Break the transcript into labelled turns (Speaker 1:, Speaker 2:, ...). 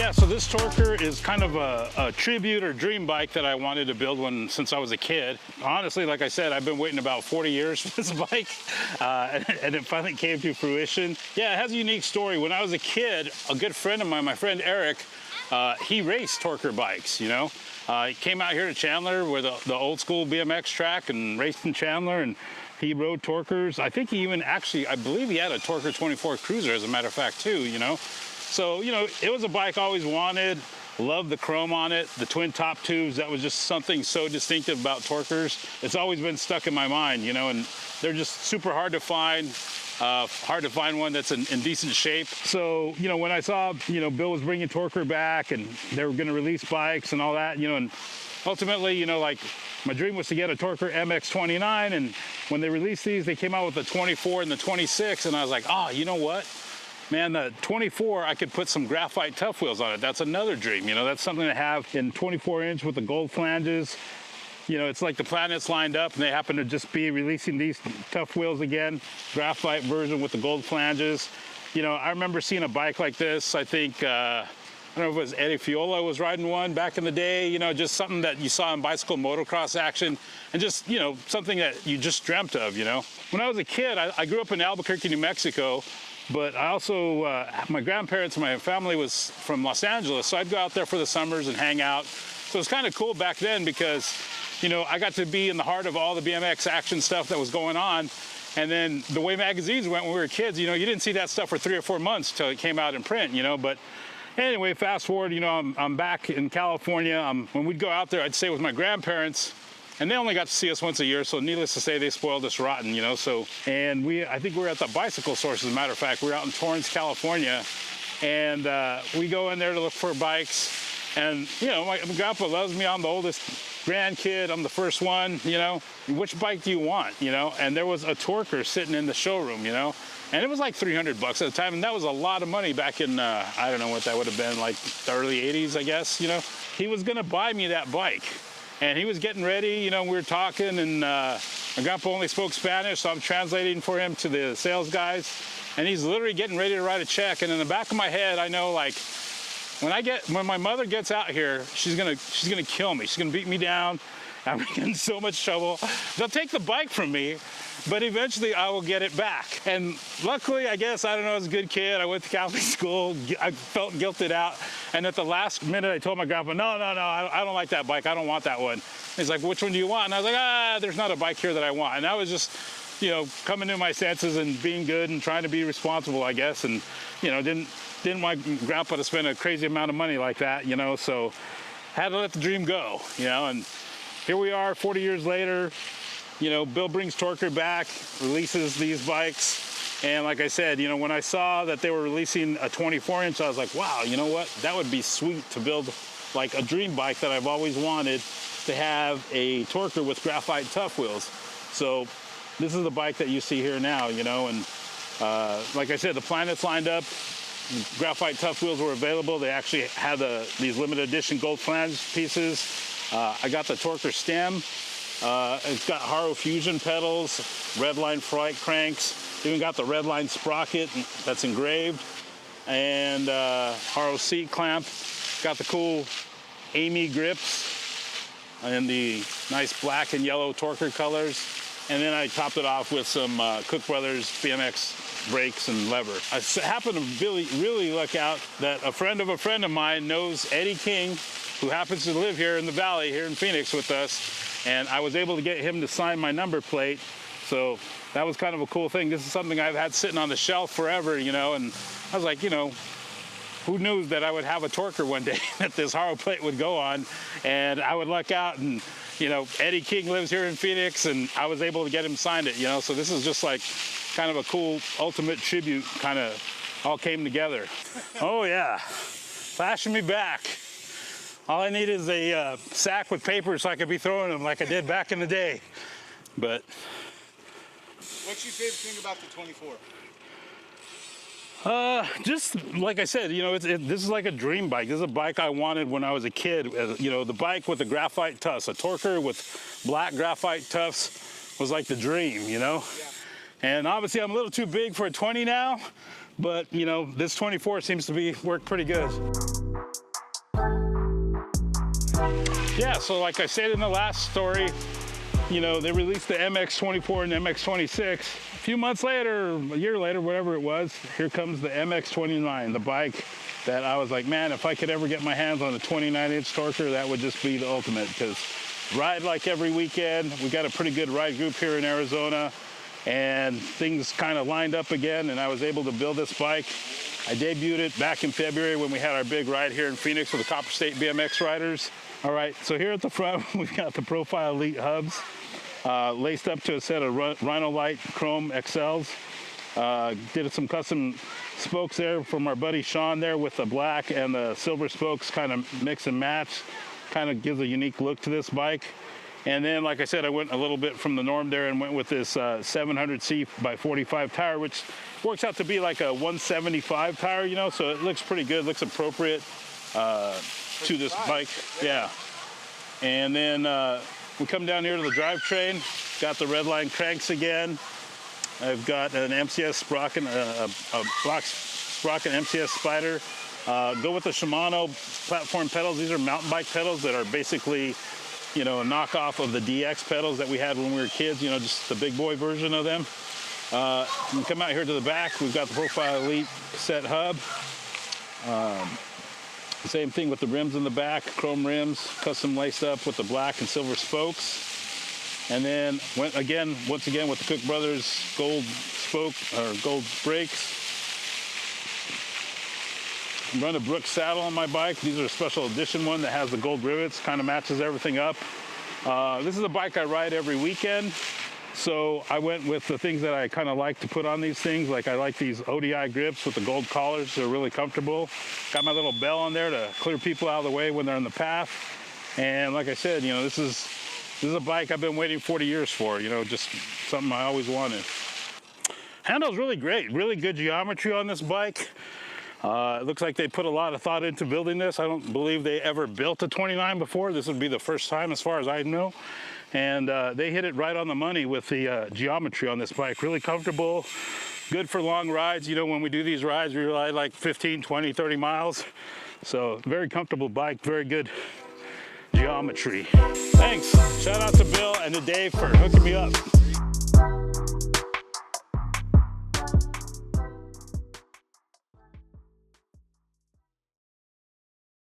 Speaker 1: Yeah, so this Torker is kind of a tribute or dream bike that I wanted to build since I was a kid. Honestly, like I said, I've been waiting about 40 years for this bike, and it finally came to fruition. Yeah, it has a unique story. When I was a kid, a good friend of mine, my friend Eric, he raced Torker bikes, you know. He came out here to Chandler with the old school BMX track and raced in Chandler, and he rode Torkers. I think he even I believe he had a Torker 24 Cruiser, as a matter of fact, too, you know. So, you know, it was a bike I always wanted. Loved the chrome on it, the twin top tubes. That was just something so distinctive about Torkers. It's always been stuck in my mind, you know, and they're just super hard to find. Hard to find one that's in decent shape. So, you know, when I saw, you know, Bill was bringing Torker back and they were going to release bikes and all that, you know, and ultimately, you know, like my dream was to get a Torker MX29. And when they released these, they came out with the 24 and the 26. And I was like, oh, you know what? Man, the 24, I could put some graphite tough wheels on it. That's another dream, you know, that's something to have in 24-inch with the gold flanges. You know, it's like the planets lined up and they happen to just be releasing these tough wheels again, graphite version with the gold flanges. You know, I remember seeing a bike like this. I think, I don't know if it was Eddie Fiola was riding one back in the day, you know, just something that you saw in bicycle motocross action and just, you know, something that you just dreamt of, you know. When I was a kid, I grew up in Albuquerque, New Mexico. But I also, my grandparents and my family was from Los Angeles, so I'd go out there for the summers and hang out. So it was kind of cool back then because, you know, I got to be in the heart of all the BMX action stuff that was going on. And then the way magazines went when we were kids, you know, you didn't see that stuff for 3 or 4 months till it came out in print, you know. But anyway, fast forward, you know, I'm back in California. When we'd go out there, I'd stay with my grandparents. And they only got to see us once a year, so needless to say, they spoiled us rotten, you know. So, and I think we were at the bicycle source, as a matter of fact. We were out in Torrance, California, and we go in there to look for bikes. And, you know, my grandpa loves me. I'm the oldest grandkid. I'm the first one, you know. Which bike do you want, you know? And there was a Torker sitting in the showroom, you know. And it was like $300 at the time, and that was a lot of money back in, I don't know what that would have been, like the early 80s, I guess, you know. He was going to buy me that bike. And he was getting ready, you know, we were talking, and my grandpa only spoke Spanish, so I'm translating for him to the sales guys. And he's literally getting ready to write a check. And in the back of my head, I know, like, when my mother gets out here, she's gonna kill me. She's gonna beat me down. I'm in so much trouble. They'll take the bike from me, but eventually I will get it back. And luckily, I guess, I don't know, I was a good kid. I went to Catholic school. I felt guilted out. And at the last minute, I told my grandpa, no, I don't like that bike. I don't want that one. He's like, which one do you want? And I was like, there's not a bike here that I want. And I was just, you know, coming to my senses and being good and trying to be responsible, I guess. And, you know, didn't want grandpa to spend a crazy amount of money like that, you know, so had to let the dream go, you know. And here we are 40 years later. You know, Bill brings Torker back, releases these bikes. And like I said, you know, when I saw that they were releasing a 24-inch, I was like, wow, you know what? That would be sweet to build like a dream bike that I've always wanted, to have a Torker with graphite tough wheels. So this is the bike that you see here now, you know. And like I said, the planets lined up. Graphite tough wheels were available. They actually had these limited edition gold flange pieces. I got the Torker stem. It's got Haro Fusion pedals, Redline Fright cranks, even got the Redline sprocket that's engraved, and Haro seat clamp. Got the cool Amy grips and the nice black and yellow Torker colors. And then I topped it off with some Cook Brothers BMX brakes and lever. I happened to really luck out that a friend of mine knows Eddie King, who happens to live here in the valley, here in Phoenix with us. And I was able to get him to sign my number plate. So that was kind of a cool thing. This is something I've had sitting on the shelf forever, you know, and I was like, you know, who knew that I would have a Torker one day that this Haro plate would go on, and I would luck out, and, you know, Eddie King lives here in Phoenix, and I was able to get him signed it, you know. So this is just like kind of a cool ultimate tribute, kind of all came together. Oh yeah, flashing me back. All I need is a sack with paper so I could be throwing them like I did back in the day. But
Speaker 2: what's your favorite thing about the 24?
Speaker 1: Just like I said, you know, this is like a dream bike. This is a bike I wanted when I was a kid. You know, the bike with the graphite tufts, a Torker with black graphite tufts was like the dream, you know? Yeah. And obviously I'm a little too big for a 20 now, but you know, this 24 seems to work pretty good. Yeah, so like I said in the last story, you know, they released the MX24 and MX26. A few months later, a year later, whatever it was, here comes the MX29, the bike that I was like, man, if I could ever get my hands on a 29-inch Torker, that would just be the ultimate, because ride like every weekend. We got a pretty good ride group here in Arizona, and things kind of lined up again, and I was able to build this bike. I debuted it back in February when we had our big ride here in Phoenix with the Copper State BMX riders. All right, so here at the front, we've got the Profile Elite hubs, laced up to a set of Rhino Light Chrome XLs. Did some custom spokes there from our buddy Sean there with the black and the silver spokes, kind of mix and match. Kind of gives a unique look to this bike. And then, like I said, I went a little bit from the norm there and went with this 700C by 45 tire, which works out to be like a 175 tire, you know, so it looks pretty good, looks appropriate to this bike. Yeah. And then we come down here to the drivetrain, got the Redline cranks again. I've got an MCS sprocket, a block sprocket MCS Spider. Go with the Shimano platform pedals. These are mountain bike pedals that are basically, you know, a knockoff of the DX pedals that we had when we were kids, you know, just the big boy version of them. We come out here to the back, we've got the Profile Elite set hub. Same thing with the rims in the back, chrome rims, custom laced up with the black and silver spokes. And then once again with the Cook Brothers gold spoke or gold brakes. I'm running a Brooks saddle on my bike. These are a special edition one that has the gold rivets, kind of matches everything up. This is a bike I ride every weekend. So I went with the things that I kind of like to put on these things. Like I like these ODI grips with the gold collars. They're really comfortable. Got my little bell on there to clear people out of the way when they're in the path. And like I said, you know, this is a bike I've been waiting 40 years for, you know, just something I always wanted. Handle's really great, really good geometry on this bike. It looks like they put a lot of thought into building this. I don't believe they ever built a 29 before. This would be the first time as far as I know. And they hit it right on the money with the geometry on this bike. Really comfortable, good for long rides. You know, when we do these rides, we ride like 15, 20, 30 miles. So very comfortable bike, very good geometry. Thanks. Shout out to Bill and to Dave for hooking me up.